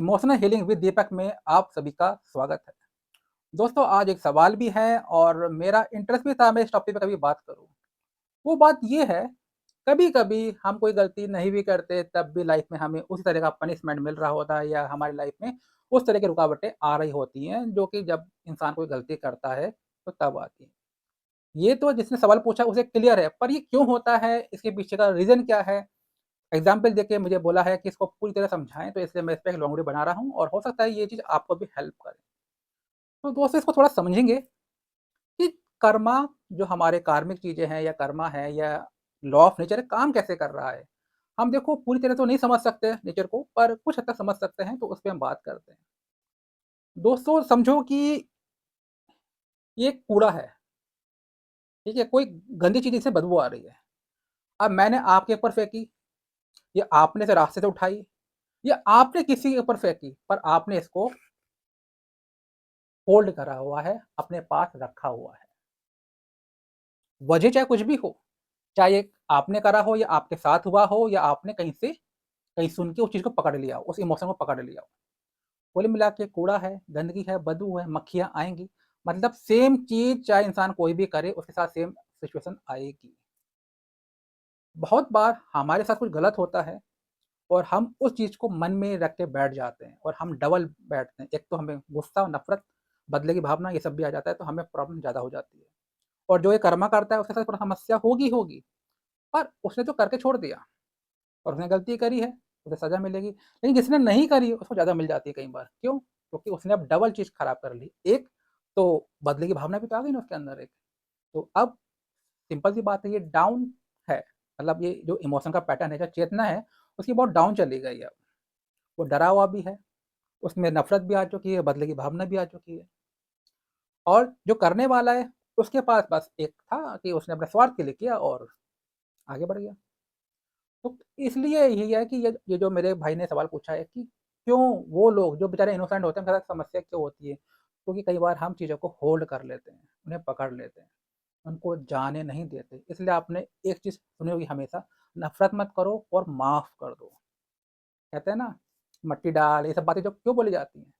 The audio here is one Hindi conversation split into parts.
इमोशनल हीलिंग विद दीपक में आप सभी का स्वागत है। दोस्तों आज एक सवाल भी है और मेरा इंटरेस्ट भी था मैं इस टॉपिक पे कभी बात करूँ। वो बात ये है, कभी-कभी हम कोई गलती नहीं भी करते तब भी लाइफ में हमें उसी तरह का पनिशमेंट मिल रहा होता है या हमारी लाइफ में उस तरह की रुकावटें आ रही होती हैं जो कि जब इंसान कोई गलती करता है तो तब आती हैं। ये तो जिसने सवाल पूछा उसे क्लियर है, पर ये क्यों होता है? इसके पीछे का रीज़न क्या है? एग्ज़ाम्पल देके मुझे बोला है कि इसको पूरी तरह समझाएँ, तो इसलिए मैं इस पे एक लॉन्ग वीडियो बना रहा हूँ और हो सकता है ये चीज़ आपको भी हेल्प करे। तो दोस्तों इसको थोड़ा समझेंगे कि कर्मा जो हमारे कार्मिक चीज़ें हैं या कर्मा है या लॉ ऑफ नेचर है, काम कैसे कर रहा है? हम देखो पूरी तरह तो नहीं समझ सकते नेचर को, पर कुछ हद तक समझ सकते हैं, तो उस पे हम बात करते हैं। दोस्तों समझो कि ये एक कूड़ा है, ठीक है? कोई गंदी चीज़ से बदबू आ रही है। अब मैंने आपके ऊपर फेंकी या आपने इसे रास्ते से उठाई या आपने किसी के ऊपर फेंकी, पर आपने इसको होल्ड करा हुआ है, अपने पास रखा हुआ है। वजह चाहे कुछ भी हो, चाहे आपने करा हो या आपके साथ हुआ हो या आपने कहीं से कहीं सुन के उस चीज़ को पकड़ लिया हो, उस इमोशन को पकड़ लिया हो। कुल मिला के कूड़ा है, गंदगी है, बदबू है, मक्खियाँ आएँगी, मतलब सेम चीज़ चाहे इंसान कोई भी करे, उसके साथ सेम सिचुएशन आएगी। बहुत बार हमारे साथ कुछ गलत होता है और हम उस चीज़ को मन में रख के बैठ जाते हैं और हम डबल बैठते हैं। एक तो हमें गुस्सा, नफ़रत, बदले की भावना ये सब भी आ जाता है, तो हमें प्रॉब्लम ज़्यादा हो जाती है। और जो ये कर्मा करता है उसके साथ थोड़ा समस्या होगी होगी, पर उसने तो करके छोड़ दिया और उसने गलती करी है, उसे सज़ा मिलेगी। लेकिन जिसने नहीं करी उसको ज़्यादा मिल जाती है कई बार, क्यों? क्योंकि उसने अब डबल चीज़ खराब कर ली। एक तो बदले की भावना भी तो आ गई ना उसके अंदर एक। तो अब सिंपल सी बात है, ये डाउन है, मतलब ये जो इमोशन का पैटर्न है, जो चेतना है, उसकी बहुत डाउन चली गई है अब। वो डरा हुआ भी है, उसमें नफ़रत भी आ चुकी है, बदले की भावना भी आ चुकी है। और जो करने वाला है, उसके पास बस एक था कि उसने अपने स्वार्थ के लिए किया और आगे बढ़ गया। तो इसलिए यही है कि ये जो मेरे भाई ने सवाल पूछा है कि क्यों वो लोग जो बेचारे इनोसेंट होते हैं, उनके साथ समस्या क्यों होती है? क्योंकि कई बार हम चीज़ों को होल्ड कर लेते हैं, उन्हें पकड़ लेते हैं, उनको जाने नहीं देते। इसलिए आपने एक चीज़ सुनी होगी हमेशा, नफ़रत मत करो और माफ़ कर दो। कहते हैं ना, मट्टी डाल, ये सब बातें जो क्यों बोली जाती हैं?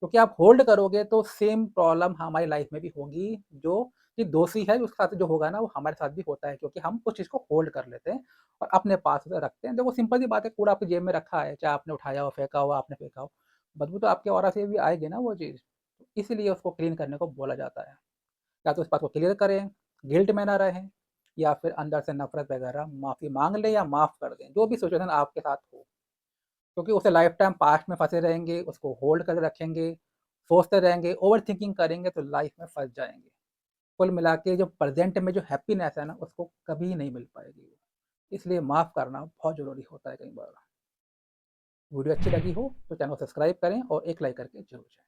क्योंकि आप होल्ड करोगे तो सेम प्रॉब्लम हमारी लाइफ में भी होगी, जो कि दोषी है उसके साथ जो होगा ना वो हमारे साथ भी होता है, क्योंकि हम उस चीज़ को होल्ड कर लेते हैं और अपने पास उसे रखते हैं। देखो सिंपल सी बात है, कूड़ा आपकी जेब में रखा है, चाहे आपने उठाया हो, फेंका हो, आपने फेंका हो, बदबू तो आपके ऑरा से भी आएगी ना वो चीज़। इसलिए उसको क्लीन करने को बोला जाता है। या तो इस बात को क्लियर करें, गिल्ट में ना रहें, या फिर अंदर से नफ़रत वगैरह माफ़ी माँग लें या माफ़ कर दें, जो भी सिचुएशन आपके साथ हो। क्योंकि उसे लाइफ टाइम पास्ट में फँसे रहेंगे, उसको होल्ड करके रखेंगे, सोचते रहेंगे, ओवरथिंकिंग करेंगे तो लाइफ में फँस जाएँगे। कुल मिला के जो प्रेज़ेंट में जो हैप्पीनेस है ना, उसको कभी नहीं मिल पाएगी। इसलिए माफ़ करना बहुत ज़रूरी होता है कई बार। वीडियो अच्छी लगी हो तो चैनल को सब्सक्राइब करें और एक लाइक करके ज़रूर जाएँ।